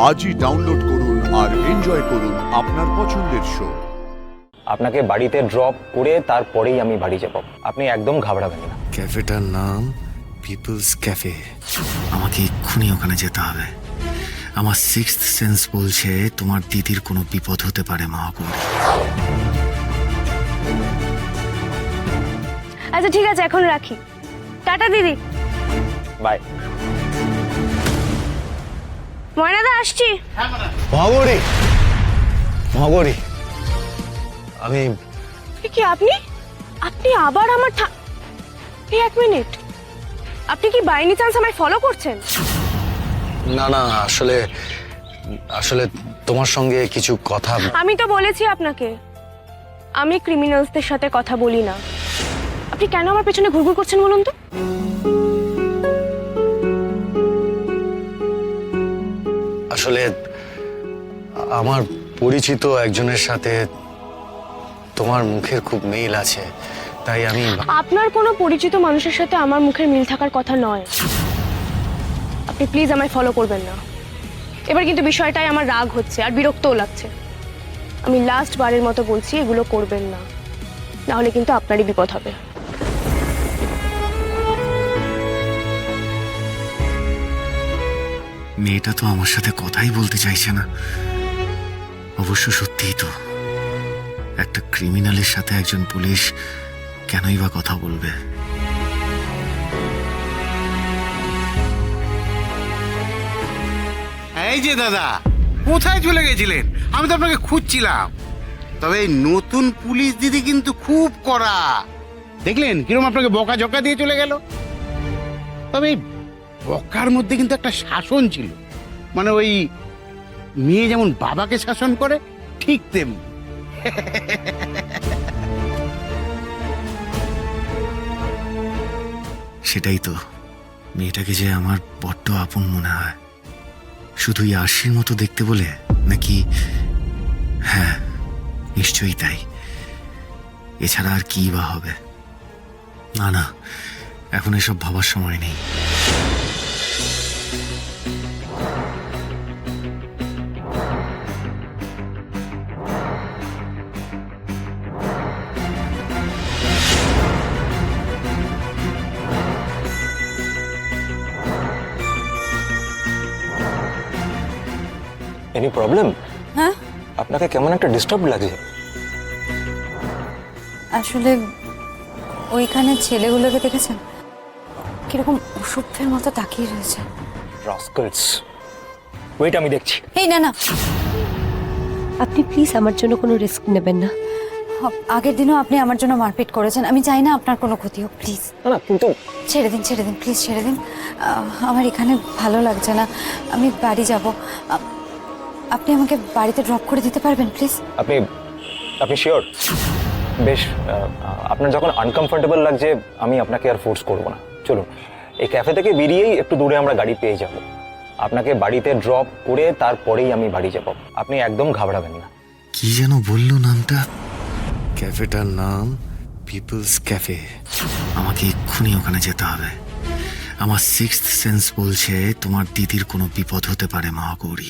আজই ডাউনলোড করুন আর এনজয় করুন আপনার পছন্দের শো। আপনাকে বাড়িতে ড্রপ করে তারপরেই আমি বাড়ি যাব, আপনি একদম ঘাবড়াবেন না। ক্যাফেটার নাম পিপলস ক্যাফে। আমাকে এক্ষুনি ওখানে যেতে হবে। আমার সিক্সথ সেন্স বলছে তোমার দিদির কোনো বিপদ হতে পারে মহাগৌরী। আচ্ছা ঠিক আছে, এখন রাখি। টাটা দিদি। বাই। ময়নাদা, আসছি। মহাগৌরী, মহাগৌরী, আমি কি আপনি আপনি আবার আমার এই এক মিনিট, আপনি কি বাই এনি চান্স আমায় ফলো করছেন? না না, আসলে আসলে তোমার সঙ্গে কিছু কথা। আমি তো বলেছি আপনাকে, আমি ক্রিমিনালসদের সাথে কথা বলি না। আপনি কেন আমার পেছনে ঘুরঘুর করছেন বলুন তো? আসলে আমার পরিচিত একজনের সাথে তোমার মুখের খুব মিল আছে, তাই আমি। আপনার কোনো পরিচিত মানুষের সাথে আমার মুখের মিল থাকার কথা নয়। আপনি প্লিজ আমায় ফলো করবেন না। এবার কিন্তু বিষয়টাই আমার রাগ হচ্ছে আর বিরক্তও লাগছে। আমি লাস্ট বারের মতো বলছি, এগুলো করবেন না, না হলে কিন্তু আপনারই বিপদ হবে। মেয়েটা তো আমার সাথে কথাই বলতে চাইছে না। অবশ্য সত্যিই তো, একটা ক্রিমিনালের সাথে একজন পুলিশ কেনই বা কথা বলবে? এই যে দাদা, কোথায় চলে গেছিলেন? আমি তো আপনাকে খুঁজছিলাম। তবে এই নতুন পুলিশ দিদি কিন্তু খুব কড়া। দেখলেন কিরকম আপনাকে বকা ঝকা দিয়ে চলে গেল? তবে এই বকার মধ্যে কিন্তু একটা শাসন ছিল, মানে ওই মেয়ে যেমন বাবাকে শাসন করে ঠিক তেমনি। সেটাই তো, মেয়েটাকে যে আমার বড্ড আপন মনে হয়। শুধুই আরশির মতো দেখতে বলে নাকি? হ্যাঁ, নিশ্চয়ই তাই। এছাড়া আর কি বা হবে? না না, এখন এসব ভাবার সময় নেই। Any problem? হ্যাঁ, আপনাকে কেমন একটা ডিস্টার্ব লাগছে? আসলে ওইখানে ছেলেগুলোকে দেখেছেন কিরকম অসভ্যের মতো তাকিয়ে রয়েছে। রাস্কেলস। ওয়েট, আমি দেখছি। এই না না, আপনি প্লিজ আমার জন্য কোনো রিস্ক নেবেন না। আগের দিনও আপনি আমার জন্য মারপিট করেছেন। আমি চাই না আপনার কোনো ক্ষতি হোক, প্লিজ। না না, কিন্তু ছেড়ে দিন, ছেড়ে দিন, প্লিজ ছেড়ে দিন। আমার এখানে ভালো লাগছে না, আমি বাড়ি যাব। আপনি আমাকে বাড়িতে ড্রপ করে দিতে পারবেন প্লিজ? আপনি আপনি শিওর? বেশ, আপনার যখন আনকমফোর্টেবল লাগছে আমি আপনাকে আর ফোর্স করব না। চলুন, এই ক্যাফে থেকে বেরিয়েই একটু দূরে আমরা গাড়ি পেয়ে যাব। আপনাকে বাড়িতে ড্রপ করে তারপরেই আমি বাড়ি যাব, আপনি একদম ঘাবড়াবেন না। কি যেন বললো নামটা? ক্যাফেটার নাম পিপলস ক্যাফে। আমাকে এক্ষুনি ওখানে যেতে হবে। আমার সিক্সথ সেন্স বলছে তোমার দিদির কোনো বিপদ হতে পারে মহাগৌরী।